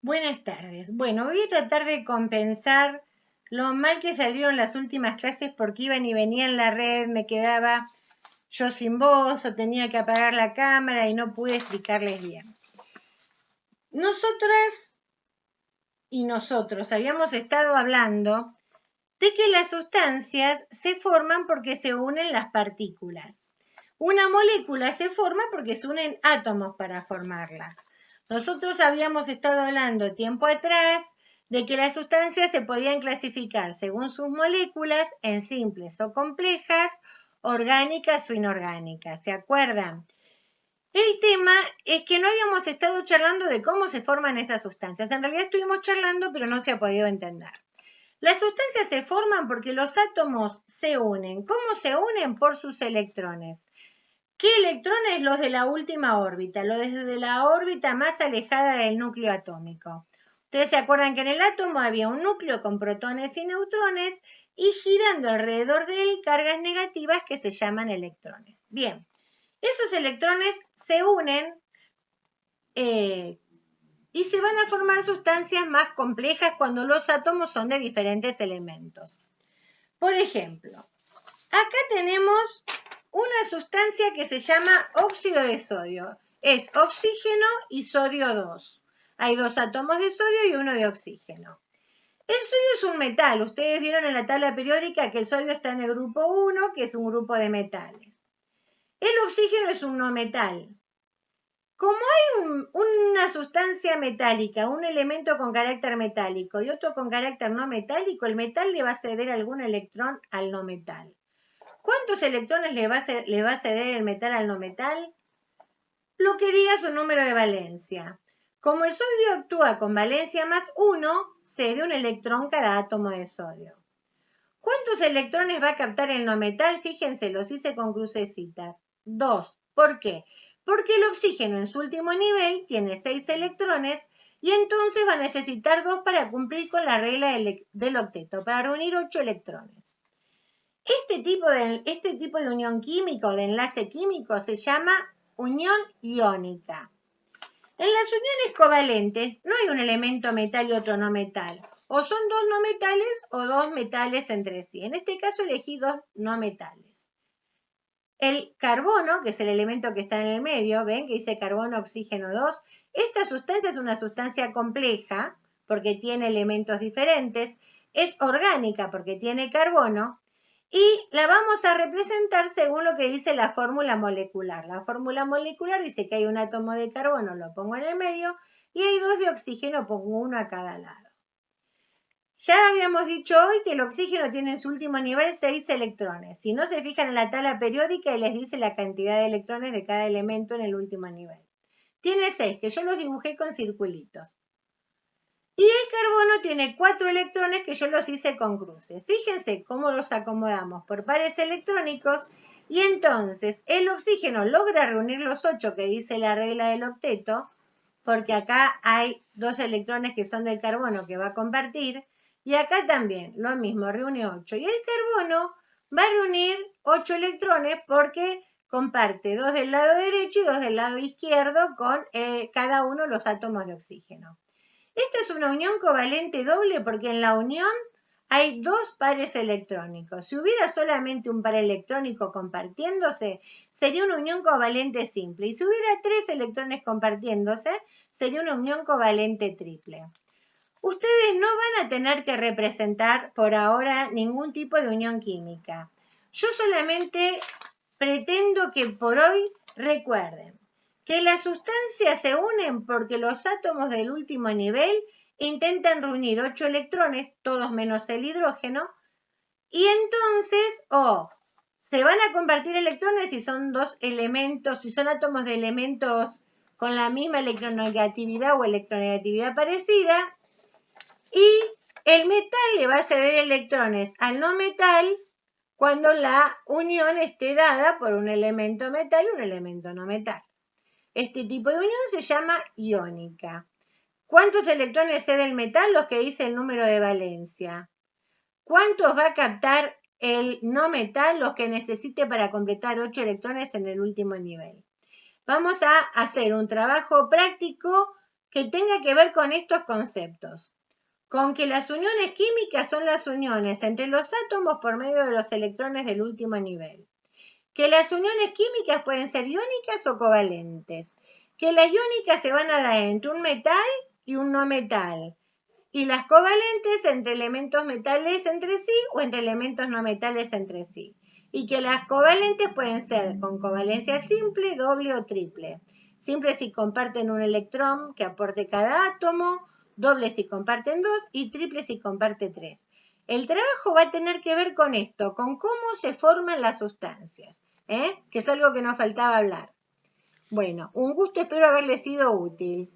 Buenas tardes. Bueno, voy a tratar de compensar lo mal que salieron las últimas clases porque iban y venía en la red, me quedaba yo sin voz o tenía que apagar la cámara y no pude explicarles bien. Nosotras y nosotros habíamos estado hablando de que las sustancias se forman porque se unen las partículas. Una molécula se forma porque se unen átomos para formarla. Nosotros habíamos estado hablando tiempo atrás de que las sustancias se podían clasificar según sus moléculas en simples o complejas, orgánicas o inorgánicas. ¿Se acuerdan? El tema es que no habíamos estado charlando de cómo se forman esas sustancias. En realidad estuvimos charlando, pero no se ha podido entender. Las sustancias se forman porque los átomos se unen. ¿Cómo se unen? Por sus electrones. ¿Qué electrones? Los de la última órbita, los de la órbita más alejada del núcleo atómico. Ustedes se acuerdan que en el átomo había un núcleo con protones y neutrones y girando alrededor de él cargas negativas que se llaman electrones. Bien, esos electrones se unen y se van a formar sustancias más complejas cuando los átomos son de diferentes elementos. Por ejemplo, acá tenemos una sustancia que se llama óxido de sodio. Es oxígeno y sodio 2. Hay dos átomos de sodio y uno de oxígeno. El sodio es un metal. Ustedes vieron en la tabla periódica que el sodio está en el grupo 1, que es un grupo de metales. El oxígeno es un no metal. Como hay una sustancia metálica, un elemento con carácter metálico y otro con carácter no metálico, el metal le va a ceder algún electrón al no metal. ¿Cuántos electrones le va a ceder el metal al no metal? Lo que diga su número de valencia. Como el sodio actúa con valencia más 1, cede un electrón cada átomo de sodio. ¿Cuántos electrones va a captar el no metal? Fíjense, los hice con crucecitas. 2. ¿Por qué? Porque el oxígeno en su último nivel tiene 6 electrones y entonces va a necesitar 2 para cumplir con la regla del octeto, para reunir 8 electrones. Este tipo de unión química o de enlace químico se llama unión iónica. En las uniones covalentes no hay un elemento metal y otro no metal. O son dos no metales o dos metales entre sí. En este caso elegí dos no metales. El carbono, que es el elemento que está en el medio, ven que dice carbono, oxígeno 2. Esta sustancia es una sustancia compleja porque tiene elementos diferentes. Es orgánica porque tiene carbono. Y la vamos a representar según lo que dice la fórmula molecular. La fórmula molecular dice que hay un átomo de carbono, lo pongo en el medio, y hay dos de oxígeno, pongo uno a cada lado. Ya habíamos dicho hoy que el oxígeno tiene en su último nivel 6 electrones. Si no se fijan en la tabla periódica y les dice la cantidad de electrones de cada elemento en el último nivel. Tiene 6, que yo los dibujé con circulitos. Y el carbono tiene 4 electrones que yo los hice con cruces. Fíjense cómo los acomodamos por pares electrónicos y entonces el oxígeno logra reunir los 8 que dice la regla del octeto, porque acá hay 2 electrones que son del carbono que va a compartir y acá también lo mismo, reúne 8. Y el carbono va a reunir 8 electrones porque comparte 2 del lado derecho y 2 del lado izquierdo con cada uno los átomos de oxígeno. Esta es una unión covalente doble porque en la unión hay dos pares electrónicos. Si hubiera solamente un par electrónico compartiéndose, sería una unión covalente simple. Y si hubiera 3 electrones compartiéndose, sería una unión covalente triple. Ustedes no van a tener que representar por ahora ningún tipo de unión química. Yo solamente pretendo que por hoy recuerden que las sustancias se unen porque los átomos del último nivel intentan reunir 8 electrones, todos menos el hidrógeno, y entonces, se van a compartir electrones si son dos elementos, si son átomos de elementos con la misma electronegatividad o electronegatividad parecida, y el metal le va a ceder electrones al no metal cuando la unión esté dada por un elemento metal y un elemento no metal. Este tipo de unión se llama iónica. ¿Cuántos electrones cede el metal? Los que dice el número de valencia. ¿Cuántos va a captar el no metal? Los que necesite para completar 8 electrones en el último nivel. Vamos a hacer un trabajo práctico que tenga que ver con estos conceptos. Con que las uniones químicas son las uniones entre los átomos por medio de los electrones del último nivel. Que las uniones químicas pueden ser iónicas o covalentes. Que las iónicas se van a dar entre un metal y un no metal. Y las covalentes entre elementos metales entre sí o entre elementos no metales entre sí. Y que las covalentes pueden ser con covalencia simple, doble o triple. Simple si comparten un electrón que aporte cada átomo, doble si comparten 2 y triple si comparte 3. El trabajo va a tener que ver con esto, con cómo se forman las sustancias, que es algo que nos faltaba hablar. Bueno, un gusto, espero haberles sido útil.